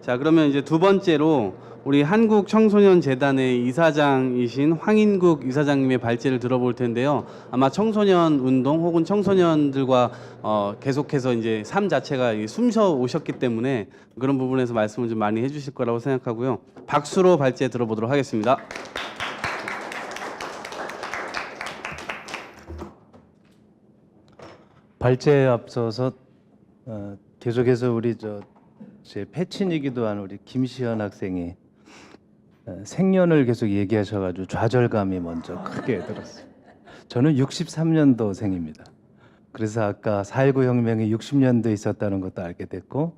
자, 그러면 이제 두 번째로 우리 한국청소년재단의 이사장이신 황인국 이사장님의 발제를 들어볼 텐데요. 아마 청소년 운동 혹은 청소년들과 계속해서 이제 삶 자체가 숨쉬어 오셨기 때문에 그런 부분에서 말씀을 좀 많이 해주실 거라고 생각하고요. 박수로 발제 들어보도록 하겠습니다. 발제에 앞서서 계속해서 우리 제 패친이기도 한 우리 김시현 학생이 생년을 계속 얘기하셔가지고 좌절감이 먼저 크게 들었어요. 저는 63년도생입니다. 그래서 아까 4.19 혁명이 60년도에 있었다는 것도 알게 됐고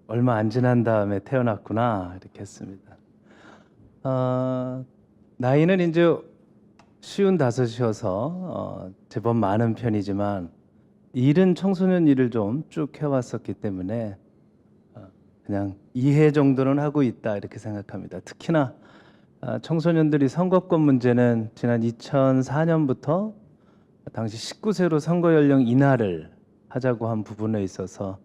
얼마 안 지난 다음에 태어났구나 이렇게 했습니다. 나이는 이제 55이어서 제법 많은 편이지만 일은 청소년 일을 좀 쭉 해왔었기 때문에 그냥 이해 정도는 하고 있다 이렇게 생각합니다. 특히나 청소년들이 선거권 문제는 지난 2004년부터 당시 19세로 선거 연령 인하를 하자고 한 부분에 있어서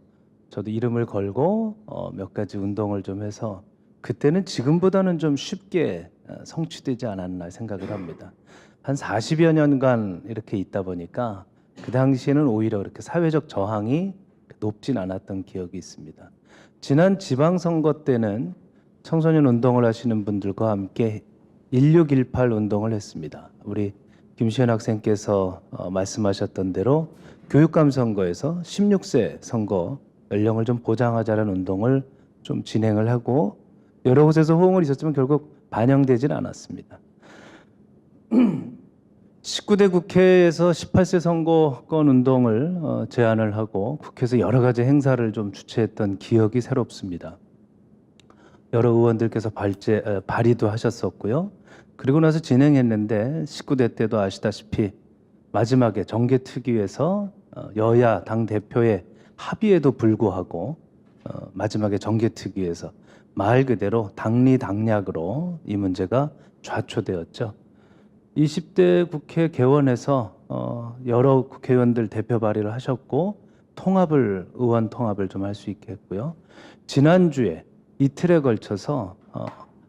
저도 이름을 걸고 몇 가지 운동을 좀 해서 그때는 지금보다는 좀 쉽게 성취되지 않았나 생각을 합니다. 한 40여 년간 이렇게 있다 보니까 그 당시에는 오히려 그렇게 사회적 저항이 높진 않았던 기억이 있습니다. 지난 지방선거 때는 청소년 운동을 하시는 분들과 함께 1618 운동을 했습니다. 우리 김시현 학생께서 말씀하셨던 대로 교육감 선거에서 16세 선거 연령을 좀 보장하자는 운동을 좀 진행을 하고 여러 곳에서 호응을 있었지만 결국 반영되진 않았습니다. 19대 국회에서 18세 선거권 운동을 제안을 하고 국회에서 여러 가지 행사를 좀 주최했던 기억이 새롭습니다. 여러 의원들께서 발의도 하셨었고요. 그리고 나서 진행했는데 19대 때도 아시다시피 마지막에 정개특위에서 여야 당 대표의 합의에도 불구하고 마지막에 정개특위에서 말 그대로 당리당략으로 이 문제가 좌초되었죠. 20대 국회 개원해서 여러 국회의원들 대표 발의를 하셨고 의원 통합을 좀 할 수 있게 했고요. 지난주에 이틀에 걸쳐서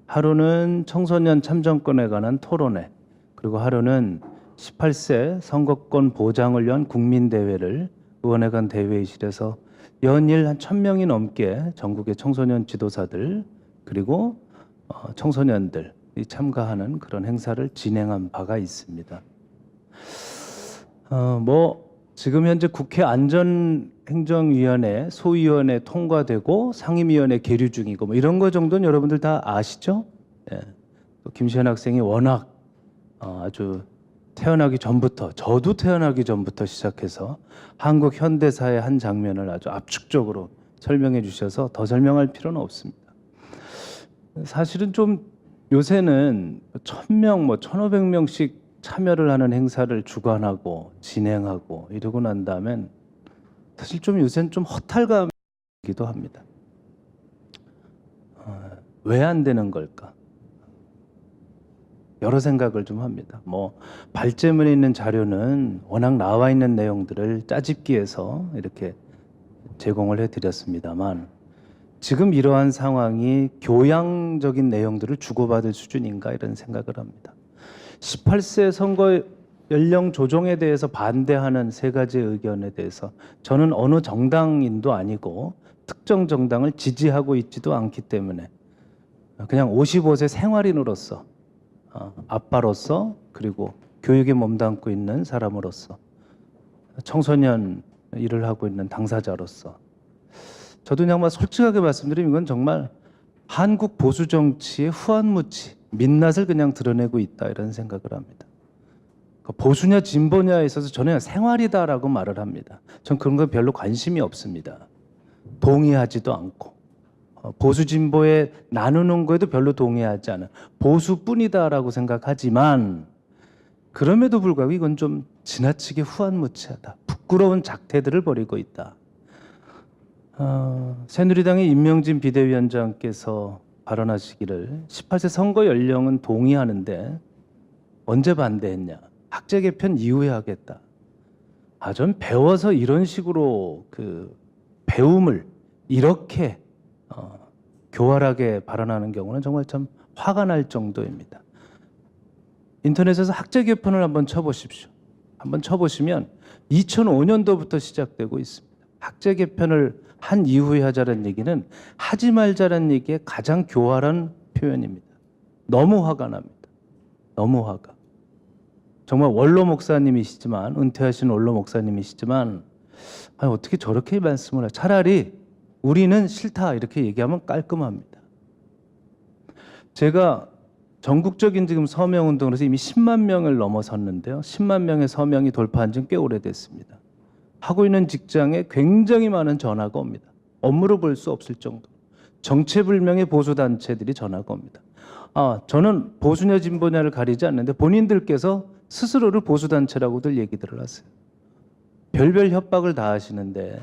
하루는 청소년 참정권에 관한 토론회 그리고 하루는 18세 선거권 보장을 위한 국민대회를 의원회관 대회의실에서 연일 한 1000명이 넘게 전국의 청소년 지도사들 그리고 청소년들 참가하는 그런 행사를 진행한 바가 있습니다. 지금 현재 국회 안전행정위원회 소위원회 통과되고 상임위원회 계류 중이고 이런 거 정도는 여러분들 다 아시죠? 예. 또 김시현 학생이 워낙 아주 태어나기 전부터 저도 태어나기 전부터 시작해서 한국 현대사의 한 장면을 아주 압축적으로 설명해 주셔서 더 설명할 필요는 없습니다. 사실은 좀 요새는 1000명, 1500명씩 참여를 하는 행사를 주관하고 진행하고 이러고 난 다음엔 사실 좀 요새는 좀 허탈감이기도 합니다. 왜 안 되는 걸까? 여러 생각을 좀 합니다. 발제문에 있는 자료는 워낙 나와 있는 내용들을 짜집기해서 이렇게 제공을 해드렸습니다.만 지금 이러한 상황이 교양적인 내용들을 주고받을 수준인가 이런 생각을 합니다. 18세 선거 연령 조정에 대해서 반대하는 세 가지 의견에 대해서 저는 어느 정당인도 아니고 특정 정당을 지지하고 있지도 않기 때문에 그냥 55세 생활인으로서 아빠로서 그리고 교육에 몸담고 있는 사람으로서 청소년 일을 하고 있는 당사자로서 저도 그냥 솔직하게 말씀드리면 이건 정말 한국 보수 정치의 후한무치, 민낯을 그냥 드러내고 있다 이런 생각을 합니다. 보수냐 진보냐에 있어서 저는 생활이다라고 말을 합니다. 전 그런 거 별로 관심이 없습니다. 동의하지도 않고 보수 진보에 나누는 거에도 별로 동의하지 않은 보수뿐이다라고 생각하지만 그럼에도 불구하고 이건 좀 지나치게 후한무치하다. 부끄러운 작태들을 벌이고 있다. 새누리당의 임명진 비대위원장께서 발언하시기를 18세 선거 연령은 동의하는데 언제 반대했냐? 학제 개편 이후에 하겠다. 전 배워서 이런 식으로 그 배움을 이렇게 교활하게 발언하는 경우는 정말 참 화가 날 정도입니다. 인터넷에서 학제 개편을 한번 쳐보십시오. 한번 쳐보시면 2005년도부터 시작되고 있습니다. 학제 개편을 한 이후에 하자는 얘기는 하지 말자는 얘기의 가장 교활한 표현입니다. 너무 화가 납니다. 너무 화가. 정말 원로 목사님이시지만, 은퇴하신 원로 목사님이시지만, 아니, 어떻게 저렇게 말씀을 차라리 우리는 싫다 이렇게 얘기하면 깔끔합니다. 제가 전국적인 지금 서명 운동으로 이미 10만 명을 넘어섰는데요. 10만 명의 서명이 돌파한 지는 꽤 오래됐습니다. 하고 있는 직장에 굉장히 많은 전화가 옵니다. 업무로 볼 수 없을 정도. 정체불명의 보수단체들이 전화가 옵니다. 저는 보수냐 진보냐를 가리지 않는데 본인들께서 스스로를 보수단체라고들 얘기들을 하세요. 별별 협박을 다 하시는데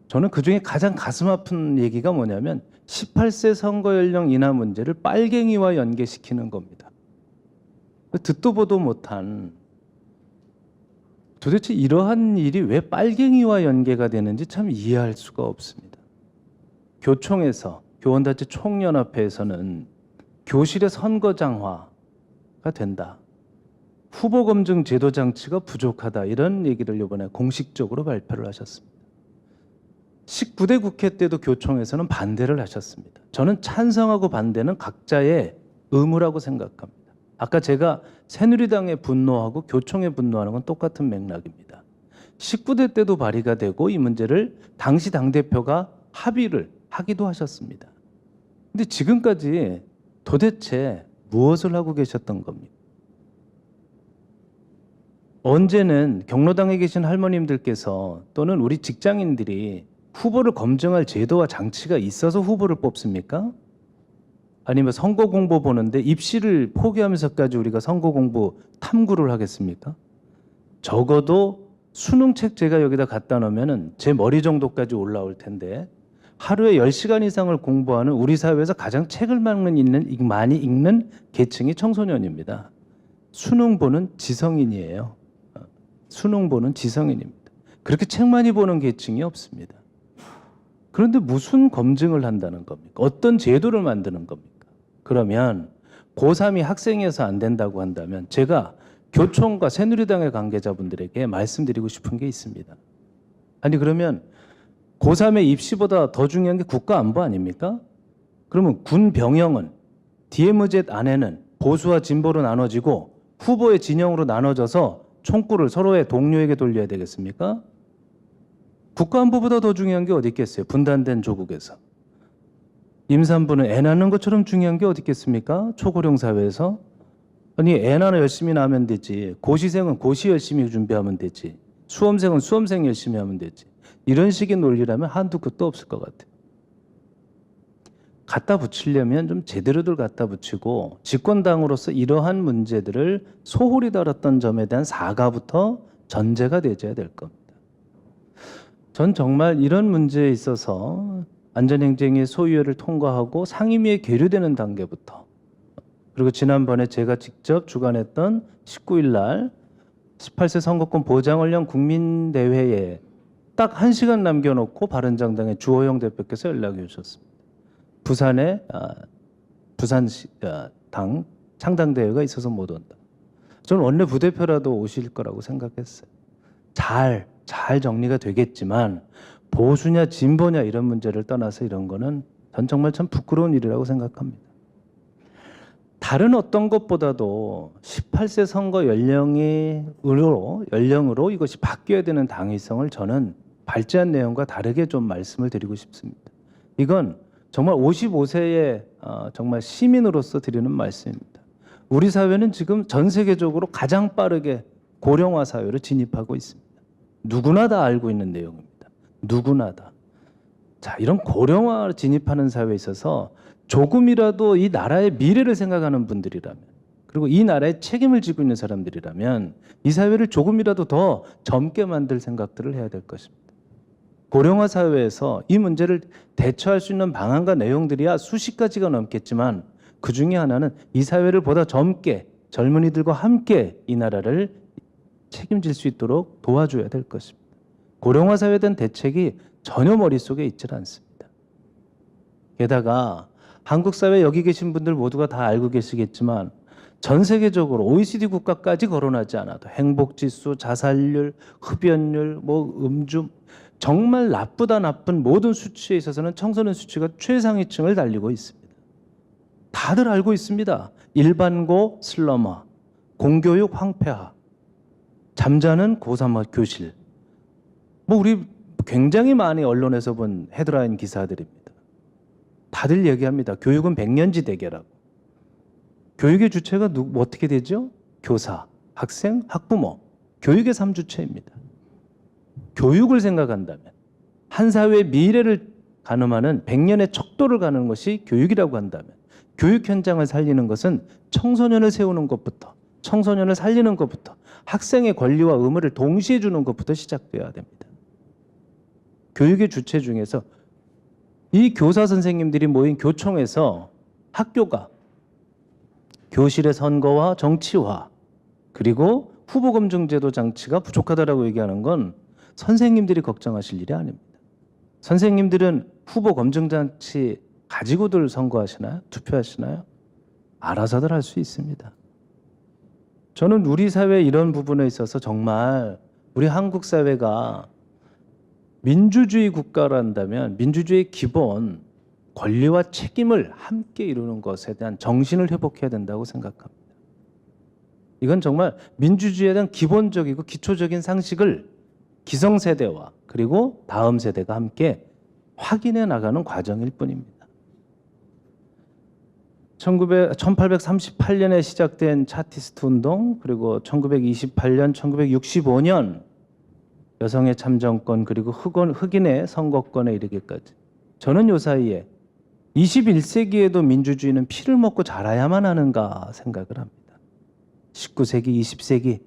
저는 그중에 가장 가슴 아픈 얘기가 뭐냐면 18세 선거 연령 인하 문제를 빨갱이와 연계시키는 겁니다. 듣도 보도 못한, 도대체 이러한 일이 왜 빨갱이와 연계가 되는지 참 이해할 수가 없습니다. 교총에서, 교원단체 총연합회에서는 교실의 선거장화가 된다. 후보 검증 제도 장치가 부족하다. 이런 얘기를 이번에 공식적으로 발표를 하셨습니다. 19대 국회 때도 교총에서는 반대를 하셨습니다. 저는 찬성하고 반대는 각자의 의무라고 생각합니다. 아까 제가 새누리당에 분노하고 교총에 분노하는 건 똑같은 맥락입니다. 19대 때도 발의가 되고 이 문제를 당시 당대표가 합의를 하기도 하셨습니다. 근데 지금까지 도대체 무엇을 하고 계셨던 겁니까? 언제는 경로당에 계신 할머님들께서 또는 우리 직장인들이 후보를 검증할 제도와 장치가 있어서 후보를 뽑습니까? 아니면 선거 공보 보는데 입시를 포기하면서까지 우리가 선거 공보 탐구를 하겠습니까? 적어도 수능책 제가 여기다 갖다 놓으면 제 머리 정도까지 올라올 텐데 하루에 10시간 이상을 공부하는 우리 사회에서 가장 책을 많이 읽는 계층이 청소년입니다. 수능 보는 지성인이에요. 수능 보는 지성인입니다. 그렇게 책 많이 보는 계층이 없습니다. 그런데 무슨 검증을 한다는 겁니까? 어떤 제도를 만드는 겁니까? 그러면 고3이 학생이어서 안 된다고 한다면 제가 교총과 새누리당의 관계자분들에게 말씀드리고 싶은 게 있습니다. 아니 그러면 고3의 입시보다 더 중요한 게 국가안보 아닙니까? 그러면 군 병영은 DMZ 안에는 보수와 진보로 나눠지고 후보의 진영으로 나눠져서 총구를 서로의 동료에게 돌려야 되겠습니까? 국가안보보다 더 중요한 게 어디 있겠어요? 분단된 조국에서. 임산부는 애 낳는 것처럼 중요한 게 어디 있겠습니까? 초고령 사회에서. 아니 애 하나 열심히 낳으면 되지. 고시생은 고시 열심히 준비하면 되지. 수험생은 수험생 열심히 하면 되지. 이런 식의 논리라면 한두 끝도 없을 것 같아요. 갖다 붙이려면 좀 제대로들 갖다 붙이고 집권당으로서 이러한 문제들을 소홀히 다뤘던 점에 대한 사과부터 전제가 되어야 될 겁니다. 전 정말 이런 문제에 있어서 안전행정의 소위원회를 통과하고 상임위에 계류되는 단계부터, 그리고 지난번에 제가 직접 주관했던 19일 날 18세 선거권 보장 관련 국민대회에 딱 1시간 남겨놓고 바른정당의 주호영 대표께서 연락이 오셨습니다. 부산에 부산당 창당대회가 있어서 못 온다. 저는 원내 부대표라도 오실 거라고 생각했어요. 잘 정리가 되겠지만 보수냐 진보냐 이런 문제를 떠나서 이런 거는 전 정말 참 부끄러운 일이라고 생각합니다. 다른 어떤 것보다도 18세 선거 연령으로 이것이 바뀌어야 되는 당위성을 저는 발제한 내용과 다르게 좀 말씀을 드리고 싶습니다. 이건 정말 55세의 정말 시민으로서 드리는 말씀입니다. 우리 사회는 지금 전 세계적으로 가장 빠르게 고령화 사회로 진입하고 있습니다. 누구나 다 알고 있는 내용입니다. 누구나 다. 자, 이런 고령화로 진입하는 사회에 있어서 조금이라도 이 나라의 미래를 생각하는 분들이라면, 그리고 이 나라에 책임을 지고 있는 사람들이라면 이 사회를 조금이라도 더 젊게 만들 생각들을 해야 될 것입니다. 고령화 사회에서 이 문제를 대처할 수 있는 방안과 내용들이야 수십 가지가 넘겠지만 그 중에 하나는 이 사회를 보다 젊게, 젊은이들과 함께 이 나라를 책임질 수 있도록 도와줘야 될 것입니다. 고령화 사회에 대한 대책이 전혀 머릿속에 있질 않습니다. 게다가 한국 사회 여기 계신 분들 모두가 다 알고 계시겠지만 전 세계적으로 OECD 국가까지 거론하지 않아도 행복지수, 자살률, 흡연율, 음주 정말 나쁘다 나쁜 모든 수치에 있어서는 청소년 수치가 최상위층을 달리고 있습니다. 다들 알고 있습니다. 일반고 슬럼화, 공교육 황폐화, 잠자는 고3 교실. 우리 굉장히 많이 언론에서 본 헤드라인 기사들입니다. 다들 얘기합니다. 교육은 백년지 대계라고. 교육의 주체가 어떻게 되죠? 교사, 학생, 학부모. 교육의 3주체입니다. 교육을 생각한다면 한 사회의 미래를 가늠하는 100년의 척도를 가는 것이 교육이라고 한다면 교육 현장을 살리는 것은 청소년을 세우는 것부터 청소년을 살리는 것부터 학생의 권리와 의무를 동시에 주는 것부터 시작되어야 됩니다. 교육의 주체 중에서 이 교사 선생님들이 모인 교총에서 학교가 교실의 선거와 정치화 그리고 후보 검증 제도 장치가 부족하다라고 얘기하는 건 선생님들이 걱정하실 일이 아닙니다. 선생님들은 후보 검증 장치 가지고들 선거하시나요? 투표하시나요? 알아서들 할 수 있습니다. 저는 우리 사회 이런 부분에 있어서 정말 우리 한국 사회가 민주주의 국가란다면 민주주의의 기본 권리와 책임을 함께 이루는 것에 대한 정신을 회복해야 된다고 생각합니다. 이건 정말 민주주의에 대한 기본적이고 기초적인 상식을 기성세대와 그리고 다음 세대가 함께 확인해 나가는 과정일 뿐입니다. 1838년에 시작된 차티스트 운동 그리고 1928년, 1965년 여성의 참정권 그리고 흑인의 선거권에 이르기까지 저는 요 사이에 21세기에도 민주주의는 피를 먹고 자라야만 하는가 생각을 합니다. 19세기, 20세기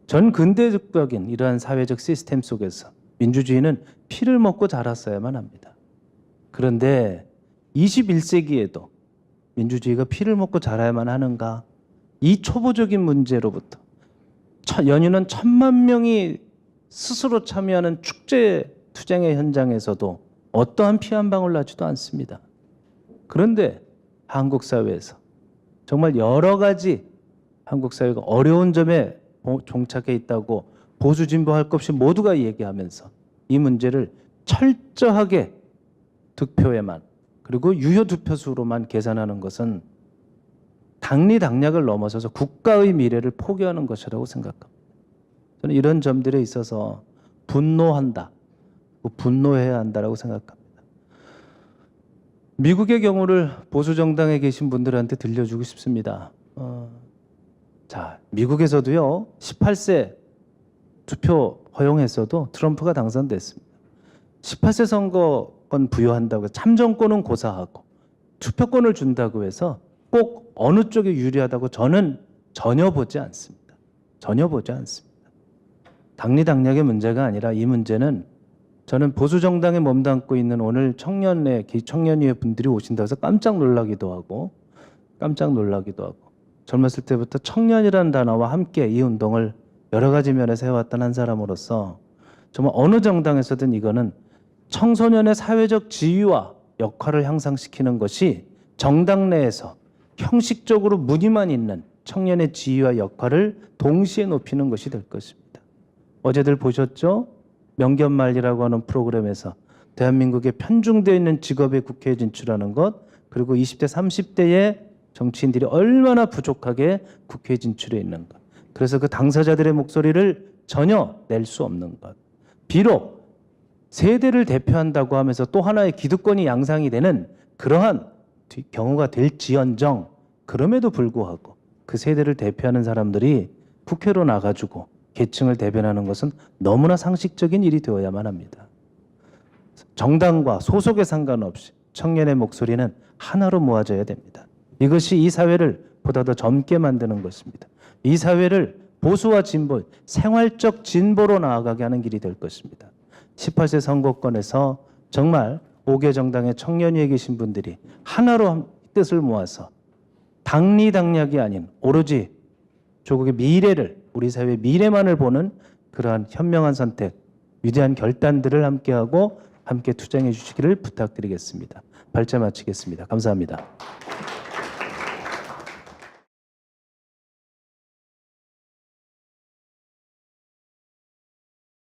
전 근대적인 이러한 사회적 시스템 속에서 민주주의는 피를 먹고 자랐어야만 합니다. 그런데 21세기에도 민주주의가 피를 먹고 자라야만 하는가? 이 초보적인 문제로부터 연이은 1000만 명이 스스로 참여하는 축제 투쟁의 현장에서도 어떠한 피 한 방울 나지도 않습니다. 그런데 한국 사회에서 정말 여러 가지 한국 사회가 어려운 점에 종착해 있다고 보수 진보할 것 없이 모두가 얘기하면서 이 문제를 철저하게 득표에만 그리고 유효 득표수로만 계산하는 것은 당리당략을 넘어서서 국가의 미래를 포기하는 것이라고 생각합니다. 저는 이런 점들에 있어서 분노한다, 분노해야 한다라고 생각합니다. 미국의 경우를 보수 정당에 계신 분들한테 들려주고 싶습니다. 미국에서도요 18세 투표 허용했어도 트럼프가 당선됐습니다. 18세 선거권 부여한다고 해서 참정권은 고사하고 투표권을 준다고 해서 꼭 어느 쪽이 유리하다고 저는 전혀 보지 않습니다. 전혀 보지 않습니다. 당리당략의 문제가 아니라 이 문제는 저는 보수 정당에 몸담고 있는 오늘 청년위의 분들이 오신다고 해서 깜짝 놀라기도 하고 젊었을 때부터 청년이라는 단어와 함께 이 운동을 여러 가지 면에서 해왔던 한 사람으로서 정말 어느 정당에서든 이거는 청소년의 사회적 지위와 역할을 향상시키는 것이 정당 내에서 형식적으로 무늬만 있는 청년의 지위와 역할을 동시에 높이는 것이 될 것입니다. 어제들 보셨죠? 명견말이라고 하는 프로그램에서 대한민국에 편중되어 있는 직업에 국회에 진출하는 것 그리고 20대 30대의 정치인들이 얼마나 부족하게 국회에 진출해 있는 것 그래서 그 당사자들의 목소리를 전혀 낼 수 없는 것 비록 세대를 대표한다고 하면서 또 하나의 기득권이 양상이 되는 그러한 경우가 될지언정 그럼에도 불구하고 그 세대를 대표하는 사람들이 국회로 나가지고 계층을 대변하는 것은 너무나 상식적인 일이 되어야만 합니다. 정당과 소속에 상관없이 청년의 목소리는 하나로 모아져야 됩니다. 이것이 이 사회를 보다 더 젊게 만드는 것입니다. 이 사회를 보수와 진보, 생활적 진보로 나아가게 하는 길이 될 것입니다. 18세 선거권에서 정말 5개 정당의 청년위에 계신 분들이 하나로 뜻을 모아서 당리당략이 아닌 오로지 조국의 미래를 우리 사회의 미래만을 보는 그러한 현명한 선택, 위대한 결단들을 함께하고 함께 투쟁해 주시기를 부탁드리겠습니다. 발제 마치겠습니다. 감사합니다.